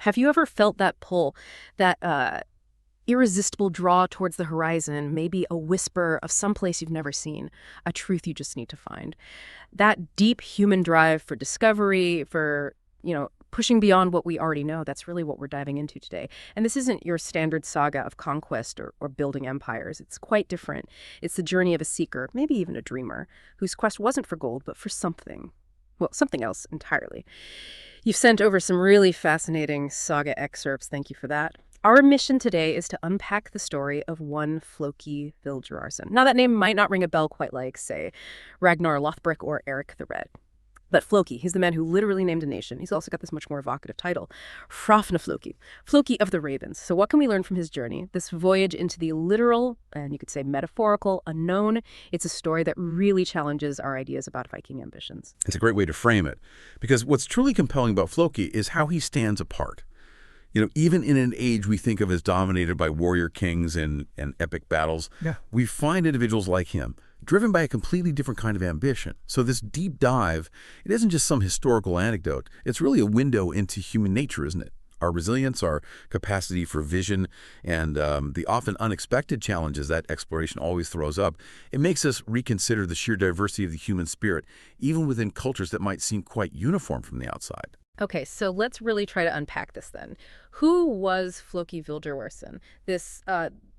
Have you ever felt that pull, that irresistible draw towards the horizon, maybe a whisper of some place you've never seen, a truth you just need to find? That deep human drive for discovery, for, pushing beyond what we already know, that's really what we're diving into today. And this isn't your standard saga of conquest or building empires. It's quite different. It's the journey of a seeker, maybe even a dreamer, whose quest wasn't for gold, but for something. Well, something else entirely. You've sent over some really fascinating saga excerpts. Thank you for that. Our mission today is to unpack the story of one Floki Vilgerðarson. Now, that name might not ring a bell quite like, say, Ragnar Lothbrok or Eric the Red. But Floki, he's the man who literally named a nation. He's also got this much more evocative title, Hrafna-Floki, Floki of the Ravens. So what can we learn from his journey? This voyage into the literal, and you could say metaphorical, unknown. It's a story that really challenges our ideas about Viking ambitions. It's a great way to frame it, because what's truly compelling about Floki is how he stands apart. Even in an age we think of as dominated by warrior kings and epic battles, we find individuals like him, driven by a completely different kind of ambition. So this deep dive, it isn't just some historical anecdote. It's really a window into human nature, isn't it? Our resilience, our capacity for vision, and the often unexpected challenges that exploration always throws up. It makes us reconsider the sheer diversity of the human spirit, even within cultures that might seem quite uniform from the outside. Okay, so let's really try to unpack this then. Who was Floki Vilgerðarson, this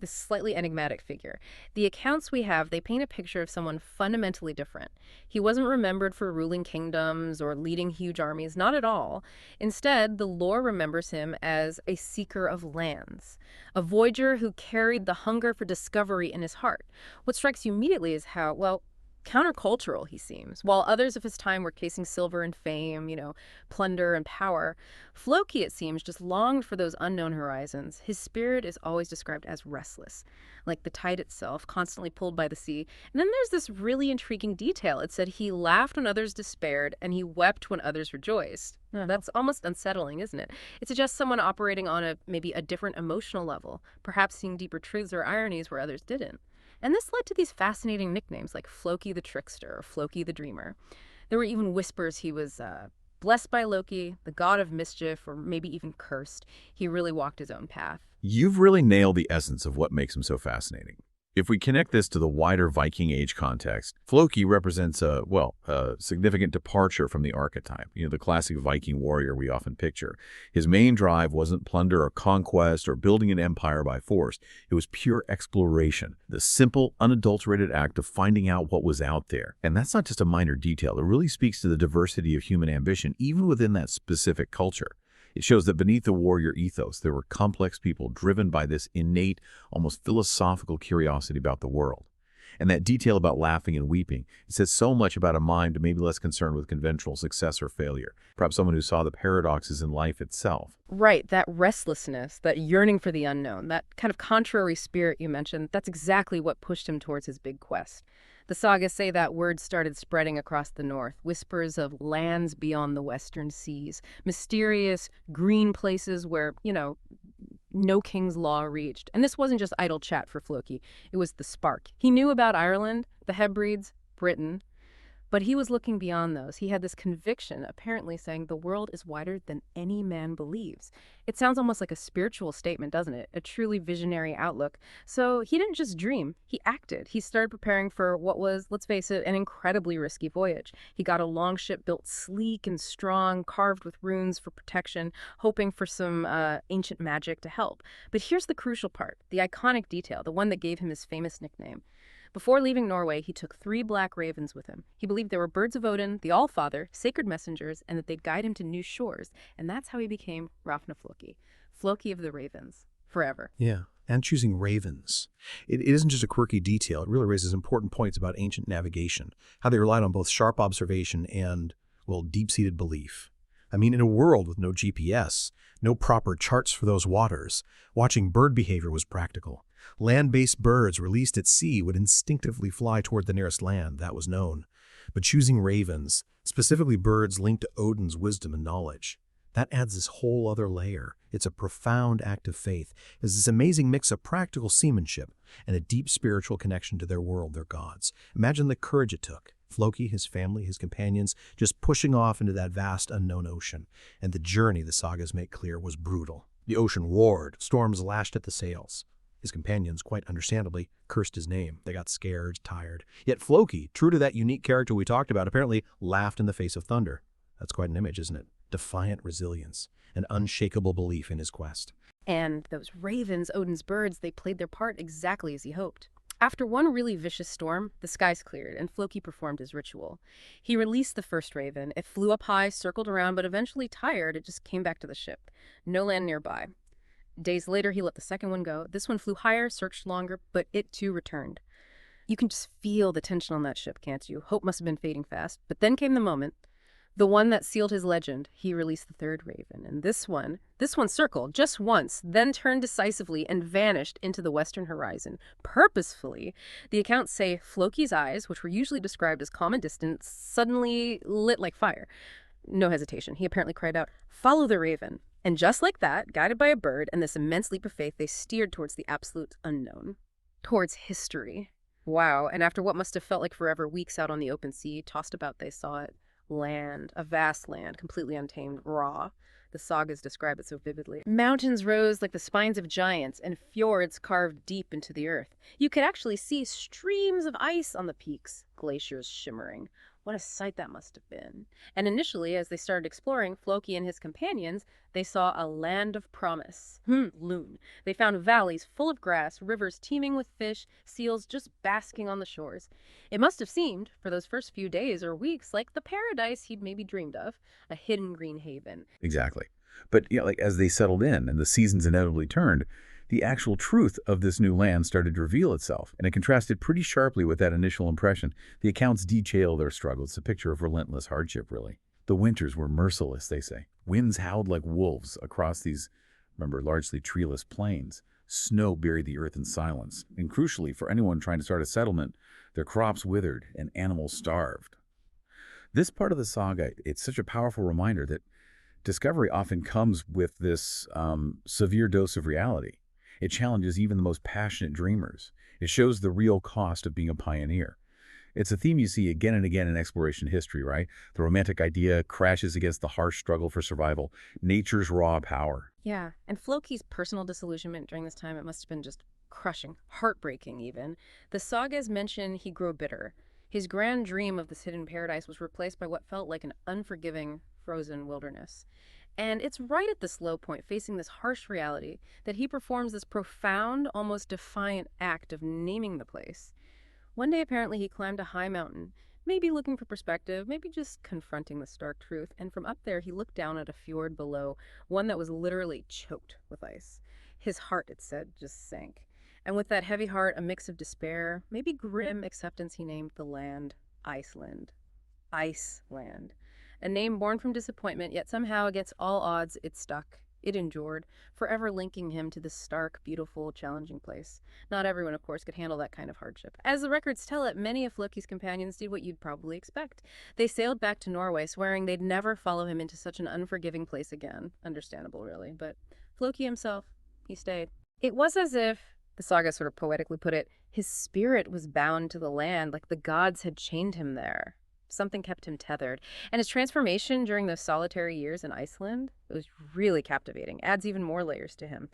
slightly enigmatic figure? The accounts we have, they paint a picture of someone fundamentally different. He wasn't remembered for ruling kingdoms or leading huge armies, not at all. Instead, the lore remembers him as a seeker of lands, a voyager who carried the hunger for discovery in his heart. What strikes you immediately is how, countercultural he seems. While others of his time were chasing silver and fame, plunder and power, Floki, it seems, just longed for those unknown horizons. His spirit is always described as restless, like the tide itself, constantly pulled by the sea. And then there's this really intriguing detail. It said he laughed when others despaired, and he wept when others rejoiced. That's almost unsettling, isn't it? It suggests someone operating on maybe a different emotional level, perhaps seeing deeper truths or ironies where others didn't. And this led to these fascinating nicknames like Floki the Trickster or Floki the Dreamer. There were even whispers he was blessed by Loki, the god of mischief, or maybe even cursed. He really walked his own path. You've really nailed the essence of what makes him so fascinating. If we connect this to the wider Viking Age context, Floki represents a significant departure from the archetype, the classic Viking warrior we often picture. His main drive wasn't plunder or conquest or building an empire by force. It was pure exploration, the simple, unadulterated act of finding out what was out there. And that's not just a minor detail. It really speaks to the diversity of human ambition, even within that specific culture. It shows that beneath the warrior ethos, there were complex people driven by this innate, almost philosophical curiosity about the world. And that detail about laughing and weeping, it says so much about a mind maybe less concerned with conventional success or failure. Perhaps someone who saw the paradoxes in life itself. Right, that restlessness, that yearning for the unknown, that kind of contrary spirit you mentioned, that's exactly what pushed him towards his big quest. The sagas say that word started spreading across the north, whispers of lands beyond the western seas, mysterious green places where, no king's law reached. And this wasn't just idle chat for Floki. It was the spark. He knew about Ireland, the Hebrides, Britain, but he was looking beyond those. He had this conviction, apparently saying the world is wider than any man believes. It sounds almost like a spiritual statement, doesn't it? A truly visionary outlook. So he didn't just dream, he acted. He started preparing for what was, let's face it, an incredibly risky voyage. He got a longship built sleek and strong, carved with runes for protection, hoping for some ancient magic to help. But here's the crucial part, the iconic detail, the one that gave him his famous nickname. Before leaving Norway, he took 3 black ravens with him. He believed they were birds of Odin, the All-Father, sacred messengers, and that they'd guide him to new shores. And that's how he became Hrafna-Floki, Floki of the Ravens, forever. Yeah, and choosing ravens. It isn't just a quirky detail. It really raises important points about ancient navigation, how they relied on both sharp observation and, deep-seated belief. I mean, in a world with no GPS, no proper charts for those waters, watching bird behavior was practical. Land-based birds released at sea would instinctively fly toward the nearest land, that was known. But choosing ravens, specifically birds linked to Odin's wisdom and knowledge, that adds this whole other layer. It's a profound act of faith. It's this amazing mix of practical seamanship and a deep spiritual connection to their world, their gods. Imagine the courage it took. Floki, his family, his companions, just pushing off into that vast unknown ocean. And the journey, the sagas make clear, was brutal. The ocean roared, storms lashed at the sails. His companions, quite understandably, cursed his name. They got scared, tired. Yet Floki, true to that unique character we talked about, apparently laughed in the face of thunder. That's quite an image, isn't it? Defiant resilience, an unshakable belief in his quest. And those ravens, Odin's birds, they played their part exactly as he hoped. After one really vicious storm, the skies cleared, and Floki performed his ritual. He released the first raven. It flew up high, circled around, but eventually tired, it just came back to the ship. No land nearby. Days later, he let the second one go. This one flew higher, searched longer, but it too returned. You can just feel the tension on that ship, can't you? Hope must have been fading fast. But then came the moment. The one that sealed his legend. He released the third raven, and this one circled just once, then turned decisively and vanished into the western horizon. Purposefully, the accounts say Floki's eyes, which were usually described as calm and distant, suddenly lit like fire. No hesitation. He apparently cried out, "Follow the raven." And just like that, guided by a bird and this immense leap of faith, they steered towards the absolute unknown, towards history. Wow, and after what must have felt like forever, weeks out on the open sea, tossed about they saw it. Land, a vast land, completely untamed, raw. The sagas describe it so vividly. Mountains rose like the spines of giants, and fjords carved deep into the earth. You could actually see streams of ice on the peaks, glaciers shimmering. What a sight that must have been. And initially, as they started exploring, Floki and his companions, they saw a land of promise. Loon. They found valleys full of grass, rivers teeming with fish, seals just basking on the shores. It must have seemed, for those first few days or weeks, like the paradise he'd maybe dreamed of, a hidden green haven. Exactly. But like as they settled in and the seasons inevitably turned, the actual truth of this new land started to reveal itself, and it contrasted pretty sharply with that initial impression. The accounts detail their struggles. It's a picture of relentless hardship, really. The winters were merciless, they say. Winds howled like wolves across these, remember, largely treeless plains. Snow buried the earth in silence. And crucially, for anyone trying to start a settlement, their crops withered and animals starved. This part of the saga, it's such a powerful reminder that discovery often comes with this severe dose of reality. It challenges even the most passionate dreamers. It shows the real cost of being a pioneer. It's a theme you see again and again in exploration history, right? The romantic idea crashes against the harsh struggle for survival, nature's raw power. Yeah, and Floki's personal disillusionment during this time, it must have been just crushing, heartbreaking even. The sagas mention he grew bitter. His grand dream of this hidden paradise was replaced by what felt like an unforgiving, frozen wilderness. And it's right at this low point, facing this harsh reality, that he performs this profound, almost defiant act of naming the place. One day, apparently, he climbed a high mountain, maybe looking for perspective, maybe just confronting the stark truth, and from up there, he looked down at a fjord below, one that was literally choked with ice. His heart, it said, just sank. And with that heavy heart, a mix of despair, maybe grim acceptance, he named the land Iceland. Iceland. A name born from disappointment, yet somehow against all odds, it stuck. It endured, forever linking him to this stark, beautiful, challenging place. Not everyone, of course, could handle that kind of hardship. As the records tell it, many of Floki's companions did what you'd probably expect. They sailed back to Norway, swearing they'd never follow him into such an unforgiving place again. Understandable, really. But Floki himself, he stayed. It was as if, the saga sort of poetically put it, his spirit was bound to the land, like the gods had chained him there. Something kept him tethered. And his transformation during those solitary years in Iceland was really captivating, adds even more layers to him.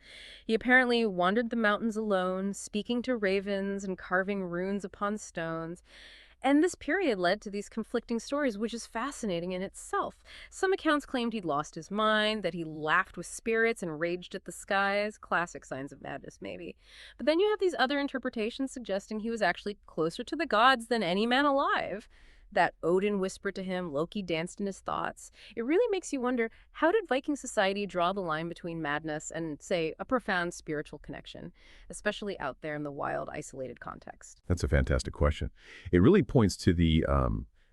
He apparently wandered the mountains alone, speaking to ravens and carving runes upon stones. And this period led to these conflicting stories, which is fascinating in itself. Some accounts claimed he'd lost his mind, that he laughed with spirits and raged at the skies. Classic signs of madness, maybe. But then you have these other interpretations suggesting he was actually closer to the gods than any man alive. That Odin whispered to him, Loki danced in his thoughts. It really makes you wonder, how did Viking society draw the line between madness and, say, a profound spiritual connection, especially out there in the wild, isolated context? That's a fantastic question. It really points to the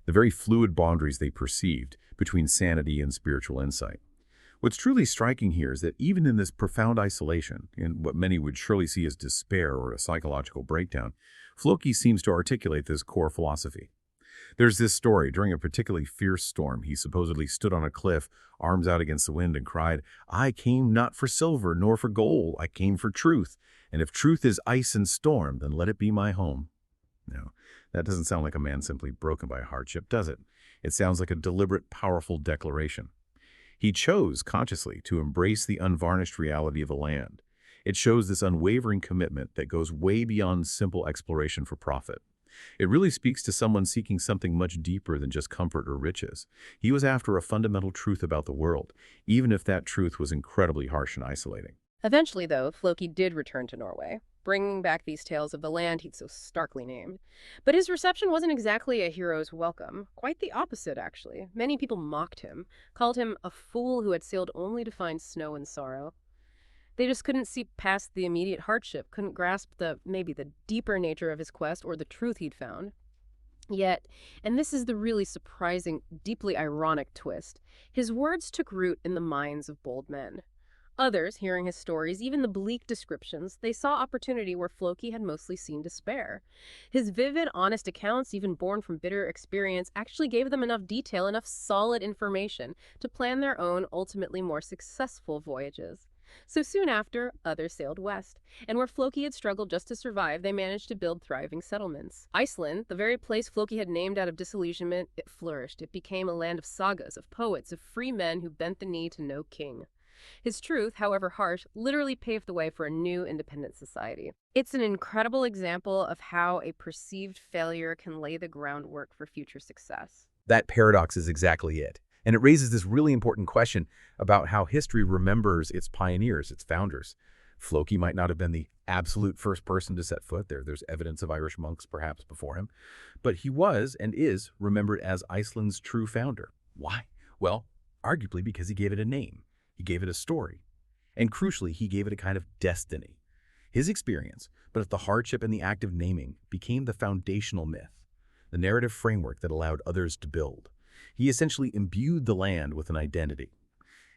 very fluid boundaries they perceived between sanity and spiritual insight. What's truly striking here is that even in this profound isolation, in what many would surely see as despair or a psychological breakdown, Floki seems to articulate this core philosophy. There's this story. During a particularly fierce storm, he supposedly stood on a cliff, arms out against the wind, and cried, "I came not for silver nor for gold, I came for truth. And if truth is ice and storm, then let it be my home." No, that doesn't sound like a man simply broken by hardship, does it? It sounds like a deliberate, powerful declaration. He chose consciously to embrace the unvarnished reality of the land. It shows this unwavering commitment that goes way beyond simple exploration for profit. It really speaks to someone seeking something much deeper than just comfort or riches. He was after a fundamental truth about the world, even if that truth was incredibly harsh and isolating. Eventually, though, Floki did return to Norway, bringing back these tales of the land he'd so starkly named. But his reception wasn't exactly a hero's welcome. Quite the opposite, actually. Many people mocked him, called him a fool who had sailed only to find snow and sorrow. They just couldn't see past the immediate hardship, couldn't grasp maybe the deeper nature of his quest or the truth he'd found. Yet, and this is the really surprising, deeply ironic twist, his words took root in the minds of bold men. Others, hearing his stories, even the bleak descriptions, they saw opportunity where Floki had mostly seen despair. His vivid, honest accounts, even born from bitter experience, actually gave them enough detail, enough solid information to plan their own, ultimately more successful voyages. So soon after, others sailed west, and where Floki had struggled just to survive, they managed to build thriving settlements. Iceland, the very place Floki had named out of disillusionment, it flourished. It became a land of sagas, of poets, of free men who bent the knee to no king. His truth, however harsh, literally paved the way for a new independent society. It's an incredible example of how a perceived failure can lay the groundwork for future success. That paradox is exactly it. And it raises this really important question about how history remembers its pioneers, its founders. Floki might not have been the absolute first person to set foot there. There's evidence of Irish monks perhaps before him. But he was and is remembered as Iceland's true founder. Why? Well, arguably because he gave it a name. He gave it a story. And crucially, he gave it a kind of destiny. His experience, but at the hardship and the act of naming, became the foundational myth, the narrative framework that allowed others to build. He essentially imbued the land with an identity.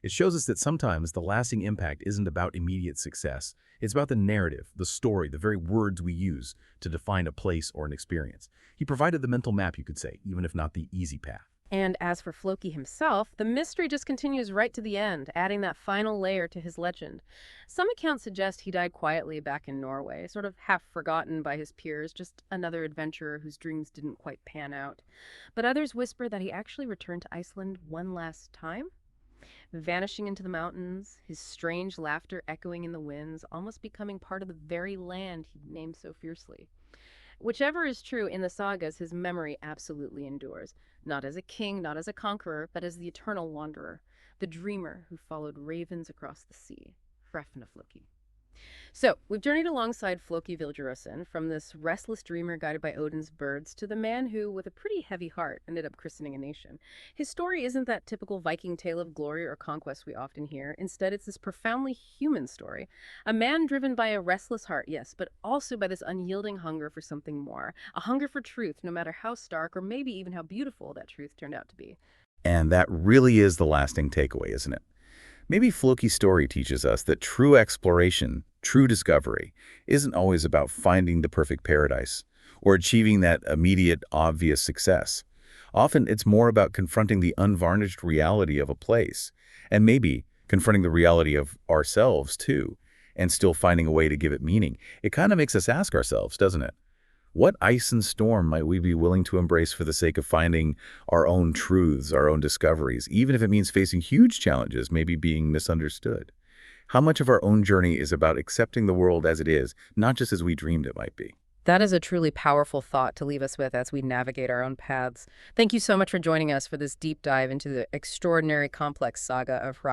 It shows us that sometimes the lasting impact isn't about immediate success. It's about the narrative, the story, the very words we use to define a place or an experience. He provided the mental map, you could say, even if not the easy path. And as for Floki himself, the mystery just continues right to the end, adding that final layer to his legend. Some accounts suggest he died quietly back in Norway, sort of half forgotten by his peers, just another adventurer whose dreams didn't quite pan out. But others whisper that he actually returned to Iceland one last time, vanishing into the mountains, his strange laughter echoing in the winds, almost becoming part of the very land he named so fiercely. Whichever is true, in the sagas, his memory absolutely endures. Not as a king, not as a conqueror, but as the eternal wanderer, the dreamer who followed ravens across the sea. Hrafna-Floki. So, we've journeyed alongside Floki Vilgerðarson, from this restless dreamer guided by Odin's birds to the man who, with a pretty heavy heart, ended up christening a nation. His story isn't that typical Viking tale of glory or conquest we often hear. Instead, it's this profoundly human story. A man driven by a restless heart, yes, but also by this unyielding hunger for something more. A hunger for truth, no matter how stark or maybe even how beautiful that truth turned out to be. And that really is the lasting takeaway, isn't it? Maybe Floki's story teaches us that true exploration, true discovery, isn't always about finding the perfect paradise or achieving that immediate, obvious success. Often it's more about confronting the unvarnished reality of a place, and maybe confronting the reality of ourselves too, and still finding a way to give it meaning. It kind of makes us ask ourselves, doesn't it? What ice and storm might we be willing to embrace for the sake of finding our own truths, our own discoveries, even if it means facing huge challenges, maybe being misunderstood? How much of our own journey is about accepting the world as it is, not just as we dreamed it might be? That is a truly powerful thought to leave us with as we navigate our own paths. Thank you so much for joining us for this deep dive into the extraordinary complex saga of Hrafna.